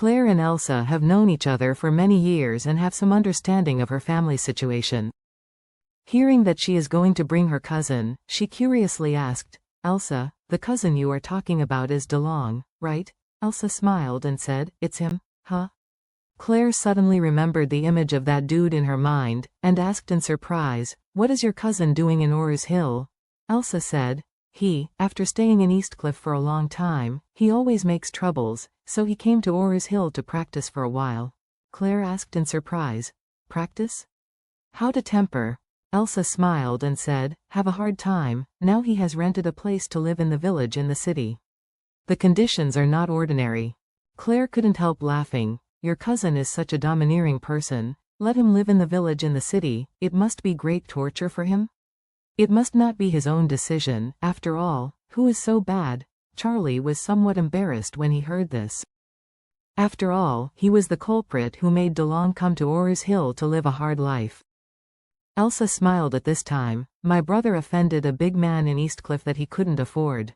Claire and Elsa have known each other for many years and have some understanding of her family's situation. Hearing that she is going to bring her cousin, she curiously asked, "Elsa, the cousin you are talking about is DeLong, right?" Elsa smiled and said, "It's him, huh?" Claire suddenly remembered the image of that dude in her mind, and asked in surprise, "What is your cousin doing in Orr's Hill?" Elsa said, After staying in Eastcliff for a long time, he always makes troubles, so he came to Orr's Hill to practice for a while." Claire asked in surprise, "Practice? How to temper?" Elsa smiled and said, "Have a hard time, now he has rented a place to live in the village in the city. The conditions are not ordinary." Claire couldn't help laughing. "Your cousin is such a domineering person. Let him live in the village in the city, it must be great torture for him? It must not be his own decision, after all. Who is so bad?" Charlie was somewhat embarrassed when he heard this. After all, he was the culprit who made DeLong come to Orr's Hill to live a hard life. Elsa smiled at this time. "My brother offended a big man in Eastcliff that he couldn't afford.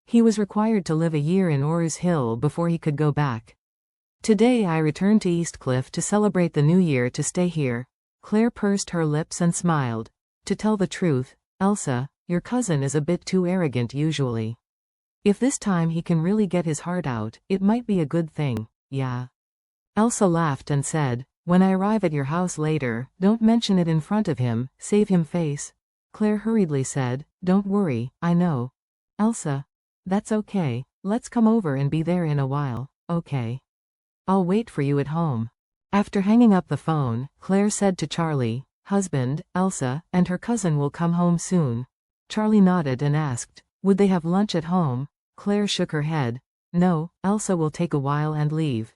He was required to live a year in Orr's Hill before he could go back. Today I returned to Eastcliff to celebrate the new year to stay here." Claire pursed her lips and smiled. "To tell the truth, Elsa, your cousin is a bit too arrogant usually. If this time he can really get his heart out, it might be a good thing, yeah." Elsa laughed and said, "When I arrive at your house later, don't mention it in front of him, save him face." Claire hurriedly said, "Don't worry, I know." Elsa, "That's okay, let's come over and be there in a while." "Okay. I'll wait for you at home." After hanging up the phone, Claire said to Charlie, "Husband, Elsa, and her cousin will come home soon." Charlie nodded and asked, "Would they have lunch at home?" Claire shook her head. "No, Elsa will take a while and leave."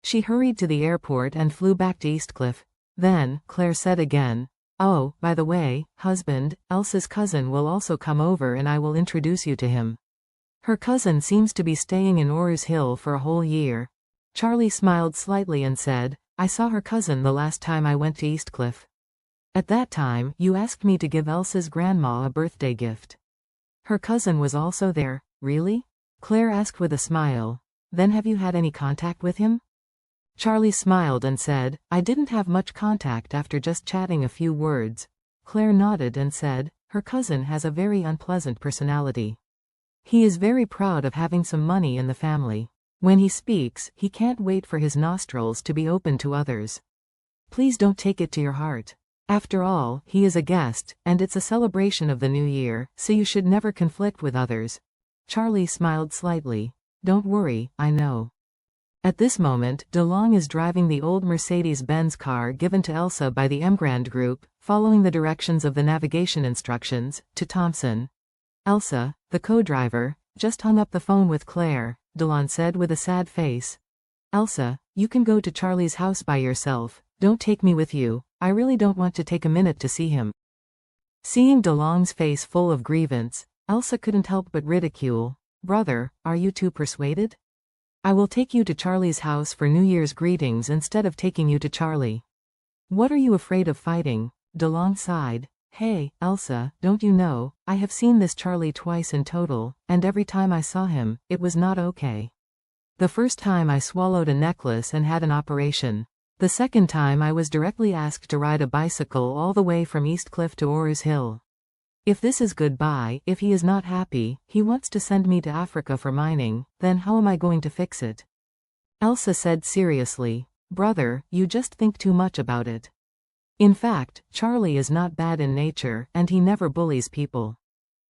She hurried to the airport and flew back to Eastcliff. Then, Claire said again, "Oh, by the way, husband, Elsa's cousin will also come over and I will introduce you to him. Her cousin seems to be staying in Orr's Hill for a whole year." Charlie smiled slightly and said, "I saw her cousin the last time I went to Eastcliff. At that time, you asked me to give Elsa's grandma a birthday gift. Her cousin was also there, really?" Claire asked with a smile. "Then have you had any contact with him?" Charlie smiled and said, "I didn't have much contact after just chatting a few words." Claire nodded and said, "Her cousin has a very unpleasant personality. He is very proud of having some money in the family. When he speaks, he can't wait for his nostrils to be open to others. Please don't take it to your heart. After all, he is a guest, and it's a celebration of the new year, so you should never conflict with others." Charlie smiled slightly. "Don't worry, I know." At this moment, DeLong is driving the old Mercedes-Benz car given to Elsa by the Emgrand Group, following the directions of the navigation instructions, to Thompson. "Elsa, the co-driver, just hung up the phone with Claire," DeLong said with a sad face. "Elsa, you can go to Charlie's house by yourself, don't take me with you, I really don't want to take a minute to see him." Seeing DeLong's face full of grievance, Elsa couldn't help but ridicule. "Brother, are you too persuaded? I will take you to Charlie's house for New Year's greetings instead of taking you to Charlie. What are you afraid of fighting?" DeLong sighed. "Hey, Elsa, don't you know, I have seen this Charlie twice in total, and every time I saw him, it was not okay. The first time I swallowed a necklace and had an operation. The second time I was directly asked to ride a bicycle all the way from Eastcliff to Orr's Hill. If this is goodbye, if he is not happy, he wants to send me to Africa for mining, then how am I going to fix it?" Elsa said seriously, "Brother, you just think too much about it. In fact, Charlie is not bad in nature, and he never bullies people.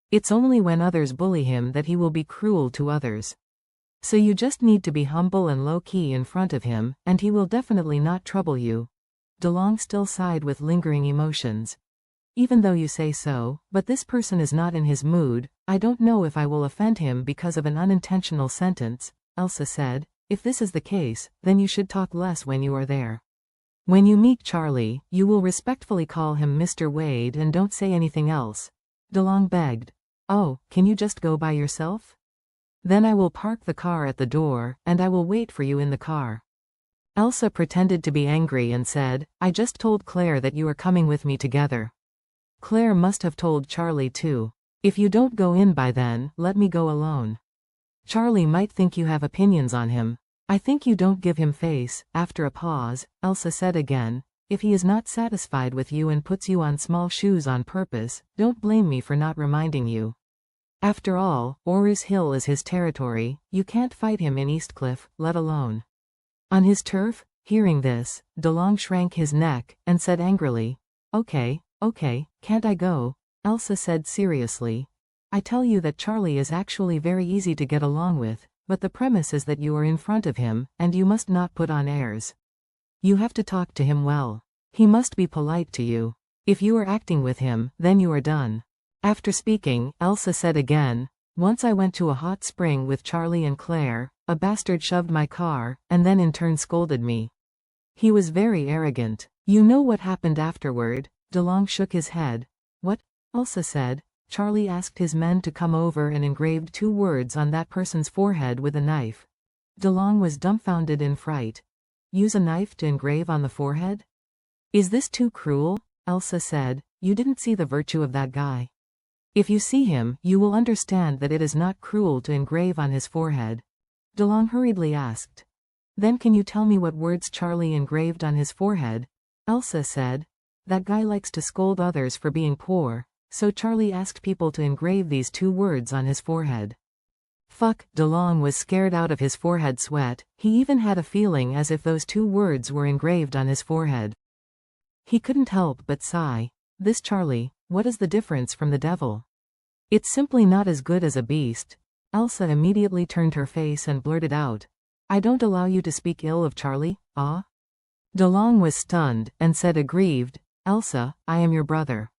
It's only when others bully him that he will be cruel to others. So you just need to be humble and low-key in front of him, and he will definitely not trouble you." DeLong still sighed with lingering emotions. "Even though you say so, but this person is not in his mood, I don't know if I will offend him because of an unintentional sentence." Elsa said, "If this is the case, then you should talk less when you are there. When you meet Charlie, you will respectfully call him Mr. Wade and don't say anything else." DeLong begged. "Oh, can you just go by yourself? Then I will park the car at the door, and I will wait for you in the car." Elsa pretended to be angry and said, "I just told Claire that you are coming with me together. Claire must have told Charlie too. If you don't go in by then, let me go alone. Charlie might think you have opinions on him. I think you don't give him face. After a pause, Elsa said again, if he is not satisfied with you and puts you on small shoes on purpose, don't blame me for not reminding you. After all, Orus Hill is his territory, you can't fight him in Eastcliff, let alone on his turf. Hearing this, DeLong shrank his neck, and said angrily, okay, can't I go? Elsa said seriously. I tell you that Charlie is actually very easy to get along with, but the premise is that you are in front of him, and you must not put on airs. You have to talk to him well. He must be polite to you. If you are acting with him, then you are done. After speaking, Elsa said again, once I went to a hot spring with Charlie and Claire, a bastard shoved my car, and then in turn scolded me. He was very arrogant. You know what happened afterward? DeLong shook his head. What? Elsa said. Charlie asked his men to come over and engraved 2 words on that person's forehead with a knife. DeLong was dumbfounded in fright. Use a knife to engrave on the forehead? Is this too cruel? Elsa said. You didn't see the virtue of that guy. If you see him, you will understand that it is not cruel to engrave on his forehead. DeLong hurriedly asked. Then can you tell me what words Charlie engraved on his forehead? Elsa said. That guy likes to scold others for being poor, so Charlie asked people to engrave these 2 words on his forehead. Fuck, DeLong was scared out of his forehead sweat. He even had a feeling as if those 2 words were engraved on his forehead. He couldn't help but sigh. This Charlie, what is the difference from the devil? It's simply not as good as a beast. Elsa immediately turned her face and blurted out, I don't allow you to speak ill of Charlie, ah? DeLong was stunned, and said aggrieved, Elsa, I am your brother.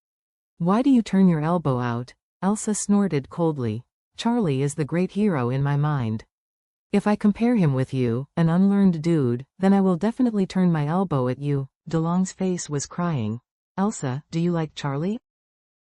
Why do you turn your elbow out? Elsa snorted coldly. Charlie is the great hero in my mind. If I compare him with you, an unlearned dude, then I will definitely turn my elbow at you. DeLong's face was crying. Elsa, do you like Charlie?